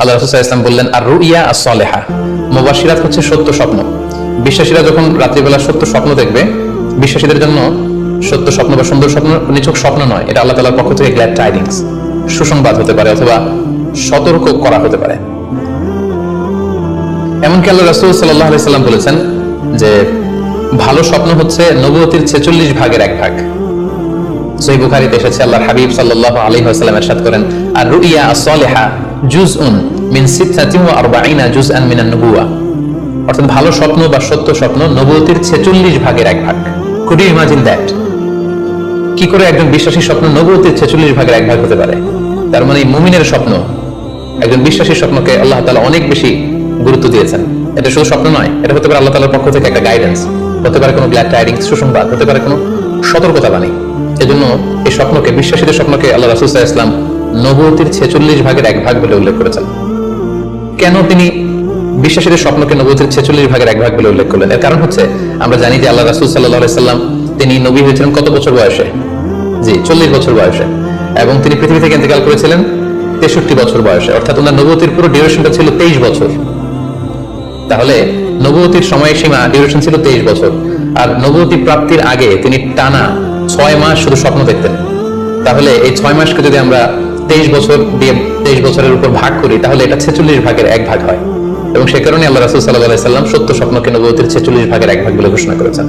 আল্লাহ রাসূল সাল্লাল্লাহু আলাইহি ওয়াসাল্লাম বললেন, আর রুইয়া আস-সালেহা, মুবাশশিরাত হচ্ছে সত্য স্বপ্ন। বিশ্বাসীরা যখন রাত্রিবেলা সত্য স্বপ্ন দেখবে, বিশ্বাসীদের জন্য সত্য স্বপ্ন বা সুন্দর স্বপ্ন নিছক স্বপ্ন নয়, এটা আল্লাহ তাআলার পক্ষ থেকে গ্ল্যাড টাইডিংস, সুসংবাদ হতে পারে অথবা সতর্ক করা হতে পারে। এমনকি আল্লাহ রাসূল সাল্লাল্লাহু আলাইহি ওয়াসাল্লাম বলেছেন যে ভালো স্বপ্ন হচ্ছে নবুয়তির 46 ভাগের 1 ভাগ। সহিহ বুখারীতে এসেছে, আল্লাহর হাবিব সাল্লাল্লাহু আলাইহি ওয়াসাল্লাম ইরশাদ করেন, আর রুইয়া আস-সালিহা জুজউন মিন 46 জুজআন মিনান নবুওয়া, অর্থাৎ ভালো স্বপ্ন বা সত্য স্বপ্ন নবুয়তির 46 ভাগের 1 ভাগ। Could you imagine that? কি করে একজন বিশ্বাসী স্বপ্ন নবুয়তির 46 ভাগের 1 ভাগ হতে পারে? তার মানে মুমিনের স্বপ্ন, একজন বিশ্বাসীর স্বপ্নকে আল্লাহ তাআলা অনেক বেশি গুরুত্ব দিয়েছেন। এটা শুধু স্বপ্ন নয়, এটা হতে পারে আল্লাহ তাআলার পক্ষ থেকে একটা গাইডেন্স, হতে পারে কোনো গ্ল্যাড টাইডিংস, সুসংবাদ, হতে পারে কোনো সতর্কতা বাণী। এজন্য এই স্বপ্নকে, বিশ্বাসীদের স্বপ্নকে আল্লাহ রাসূল সাল্লাল্লাহু আলাইহি ওয়াসাল্লাম নবুয়তির 46 ভাগের 1 ভাগ বলে উল্লেখ করেছেন। কেন তিনি বিশ্বাসীদের স্বপ্নকে নবুয়তির 46 ভাগের 1 ভাগ বলে উল্লেখ করলেন? এর কারণ হচ্ছে, আমরা জানি যে আল্লাহ রাসূল সাল্লাল্লাহু আলাইহি ওয়াসাল্লাম তিনি নবী হয়েছিলেন কত বছর বয়সে? জি, 40 বছর বয়সে। এবং তিনি পৃথিবী থেকে ইন্তেকাল করেছিলেন 63 বছর বয়সে, অর্থাৎ ওনার নবুয়তির পুরো ডিউরেশনটা ছিল 23 বছর। তাহলে নবুয়তির সময়সীমা ডিউরেশন ছিল 23 বছর, আর নবুয়তি প্রাপ্তির আগে তিনি টানা 6 মাস শুধু স্বপ্ন দেখতেন। তাহলে এই 6 মাসকে যদি আমরা 23 বছর দিয়ে 23 বছরের উপর ভাগ করি, তাহলে এটা 46 ভাগের 1 ভাগ হয়। এবং সে কারণে আল্লাহ রাসূল সাল্লাল্লাহু আলাইহি ওয়াসাল্লাম সত্য স্বপ্নকে নবুয়তির 46 ভাগের 1 ভাগ বলে ঘোষণা করেছেন।